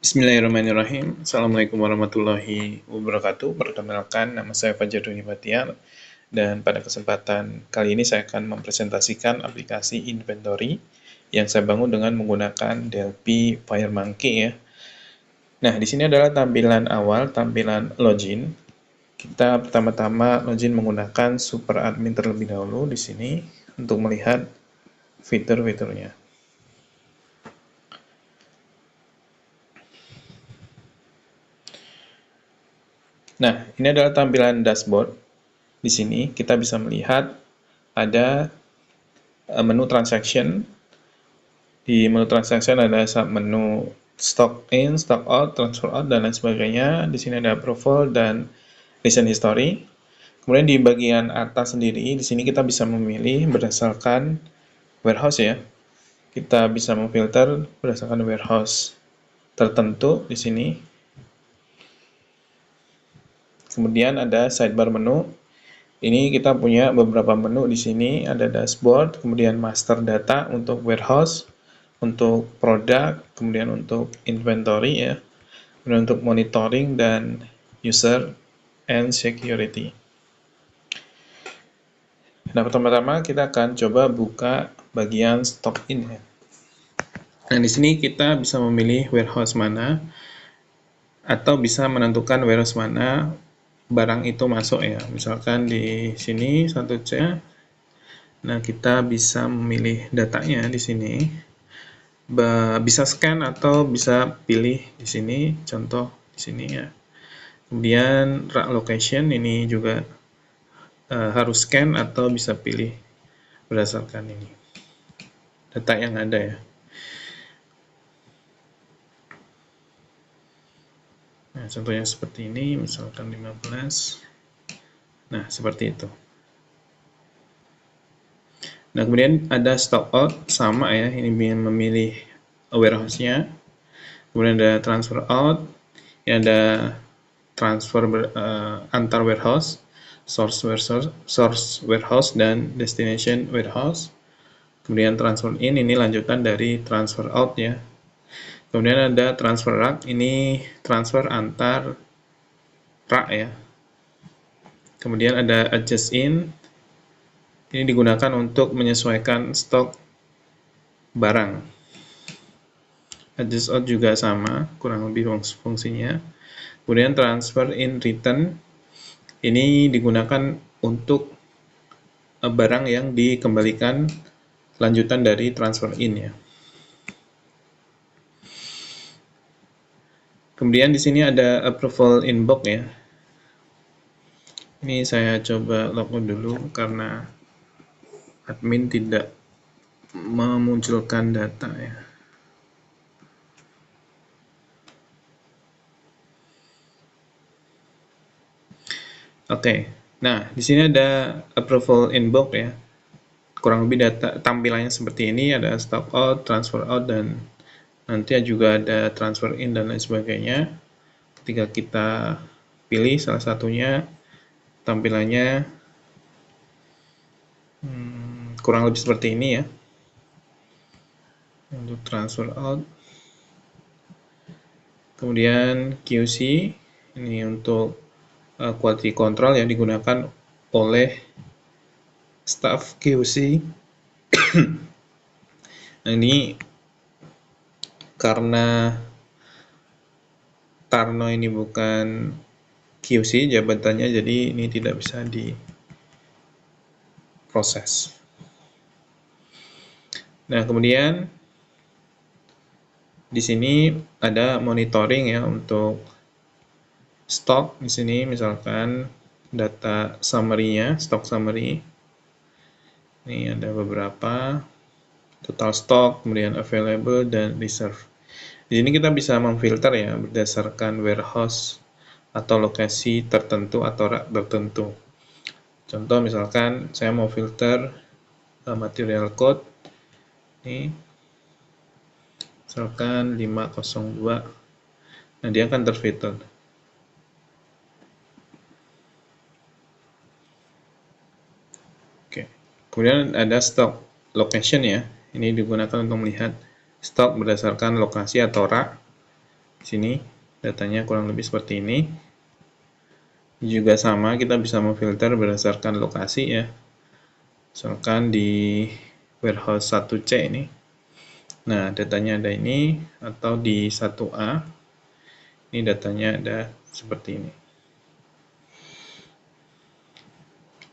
Bismillahirrahmanirrahim. Assalamualaikum warahmatullahi wabarakatuh. Perkenalkan, nama saya Fajar Doni Batiar. Dan pada kesempatan kali ini saya akan mempresentasikan aplikasi inventory yang saya bangun dengan menggunakan DLP FireMonkey ya. Nah, di sini adalah tampilan awal, tampilan login. Kita pertama-tama login menggunakan super admin terlebih dahulu di sini untuk melihat fitur-fiturnya. Nah, ini adalah tampilan dashboard. Di sini kita bisa melihat ada menu transaction. Di menu transaction ada menu stock in, stock out, transfer out, dan lain sebagainya. Di sini ada approval dan recent history. Kemudian di bagian atas sendiri, di sini kita bisa memilih berdasarkan warehouse ya. Kita bisa memfilter berdasarkan warehouse tertentu di sini. Kemudian ada sidebar menu. Ini kita punya beberapa menu di sini, ada dashboard, kemudian master data untuk warehouse, untuk produk, kemudian untuk inventory ya, kemudian untuk monitoring dan user and security. Nah, pertama-tama kita akan coba buka bagian stock in ya. Nah, di sini kita bisa memilih warehouse mana atau bisa menentukan warehouse mana barang itu masuk ya. Misalkan di sini 1C. Nah, kita bisa memilih datanya di sini. Bisa scan atau bisa pilih di sini, contoh di sini ya. Kemudian rack location ini juga harus scan atau bisa pilih berdasarkan ini data yang ada ya. Nah, contohnya seperti ini, misalkan 15. Nah, seperti itu. Nah, kemudian ada stock out, sama ya, ini memilih warehouse-nya. Kemudian ada transfer out, ini ada transfer antar warehouse, source warehouse dan destination warehouse. Kemudian transfer in, ini lanjutan dari transfer out ya. Kemudian ada transfer rack, ini transfer antar rack ya. Kemudian ada adjust in, ini digunakan untuk menyesuaikan stok barang. Adjust out juga sama, kurang lebih fungsinya. Kemudian transfer in return, ini digunakan untuk barang yang dikembalikan lanjutan dari transfer in ya. Kemudian di sini ada approval inbox ya. Ini saya coba login dulu karena admin tidak memunculkan data ya. Oke. Nah, di sini ada approval inbox ya. Kurang lebih data tampilannya seperti ini, ada stock out, transfer out, dan nanti juga ada transfer in dan lain sebagainya. Ketika kita pilih salah satunya, tampilannya kurang lebih seperti ini ya. Untuk transfer out. Kemudian QC, ini untuk quality control yang digunakan oleh staff QC. Nah, ini karena Tarno ini bukan QC jabatannya, jadi ini tidak bisa diproses. Nah, kemudian di sini ada monitoring ya untuk stok. Di sini misalkan data summary-nya, stock summary. Ini ada beberapa, total stock, kemudian available dan reserve. Di sini kita bisa memfilter ya berdasarkan warehouse atau lokasi tertentu atau rak tertentu. Contoh misalkan saya mau filter material code ini misalkan 502. Nah, dia akan terfilter. Oke. Kemudian ada stock location ya. Ini digunakan untuk melihat stok berdasarkan lokasi atau rak. sini datanya kurang lebih seperti ini. Juga sama, kita bisa memfilter berdasarkan lokasi ya. Misalkan di warehouse 1C ini. Nah, datanya ada ini, atau di 1A. Ini datanya ada seperti ini.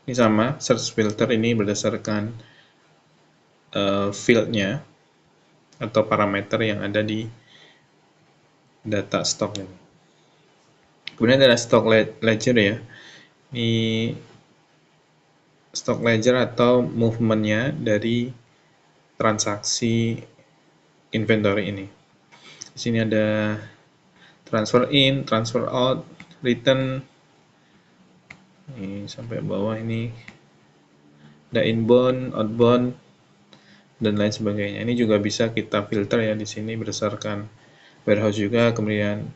Ini sama, search filter ini berdasarkan fieldnya atau parameter yang ada di data stock ini. Kemudian ada stock ledger ya. Ini stock ledger atau movementnya dari transaksi inventory ini. Di sini ada transfer in, transfer out, return. Ini sampai bawah ini ada inbound, outbound, dan lain sebagainya. Ini juga bisa kita filter ya di sini berdasarkan warehouse juga, kemudian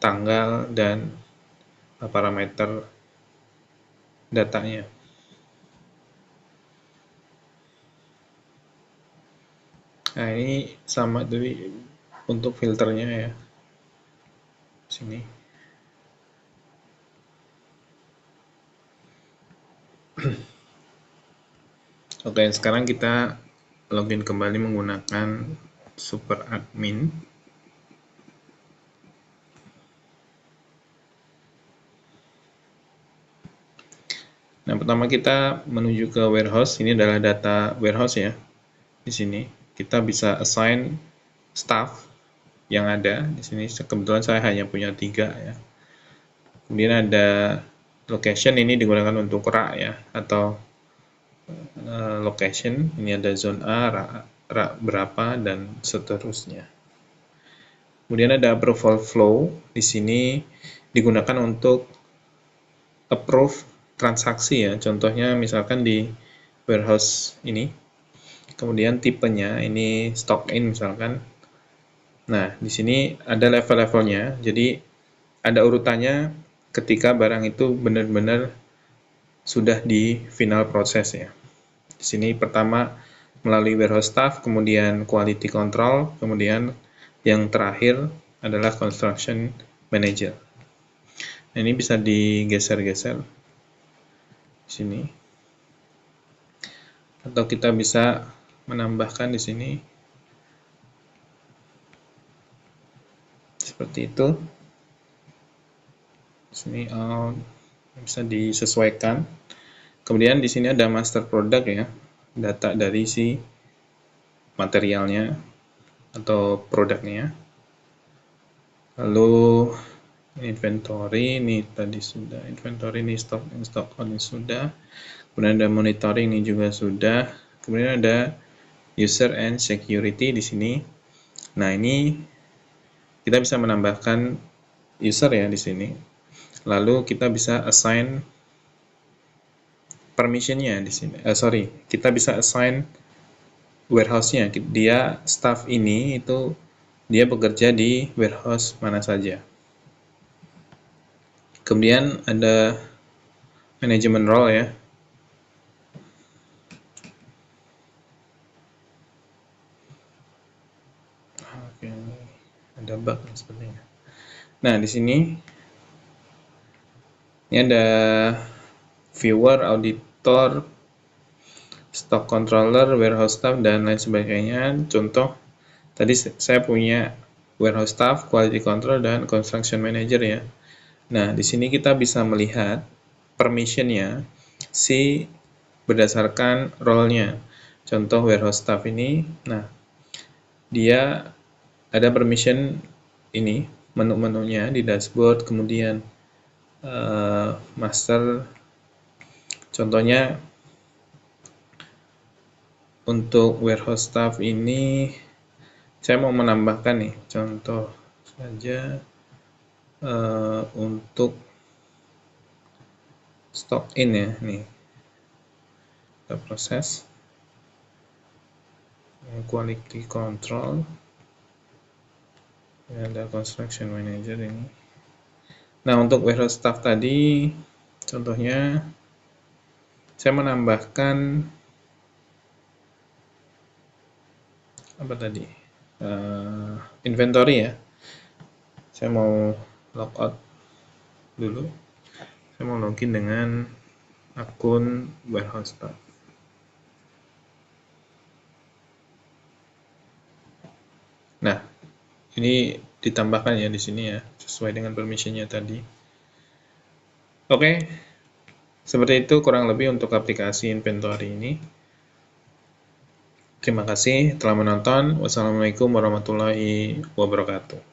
tanggal dan parameter datanya. Nah, ini sama dari untuk filternya ya. Sini. Oke, sekarang kita login kembali menggunakan super admin. Nah, pertama kita menuju ke warehouse. Ini adalah data warehouse ya. Di sini kita bisa assign staff yang ada. Di sini kebetulan saya hanya punya 3 ya. Kemudian ada location, ini digunakan untuk rak ya, atau location. Ini ada zone A, rak berapa, dan seterusnya. Kemudian ada approval flow. Di sini digunakan untuk approve transaksi ya. Contohnya misalkan di warehouse ini. Kemudian tipenya ini stock in misalkan. Nah, di sini ada level-levelnya. Jadi ada urutannya ketika barang itu benar-benar sudah di final proses ya. Di sini pertama melalui warehouse staff, kemudian quality control, kemudian yang terakhir adalah construction manager. Nah, ini bisa digeser-geser di sini. Atau kita bisa menambahkan di sini seperti itu. Di sini bisa disesuaikan. Kemudian di sini ada master product ya, data dari si materialnya atau produknya. Lalu inventory ini tadi sudah, inventory ini stock in, stock out ini sudah. Kemudian ada monitoring ini juga sudah. Kemudian ada user and security di sini. Nah, ini kita bisa menambahkan user ya di sini. Lalu kita bisa assign permissionnya di sini. Kita bisa assign warehouse-nya. Dia staff ini itu dia bekerja di warehouse mana saja. Kemudian ada management role ya. Oke, ada bug sepertinya. Nah, di sini ini ada viewer, auditor, stock controller, warehouse staff, dan lain sebagainya. Contoh, tadi saya punya warehouse staff, quality control, dan construction manager ya. Nah, di sini kita bisa melihat permission-nya si berdasarkan role-nya. Contoh warehouse staff ini, nah dia ada permission ini, menu-menunya di dashboard, kemudian master. Contohnya untuk warehouse staff ini saya mau menambahkan nih contoh saja untuk stock in ya, nih kita proses quality control, ada construction manager ini. Nah, untuk warehouse staff tadi contohnya saya menambahkan apa tadi, inventory ya. Saya mau logout dulu. Saya mau login dengan akun warehouse start. Nah, ini ditambahkan ya di sini ya, sesuai dengan permission-nya tadi. Oke, seperti itu kurang lebih untuk aplikasi inventory ini. Terima kasih telah menonton. Wassalamualaikum warahmatullahi wabarakatuh.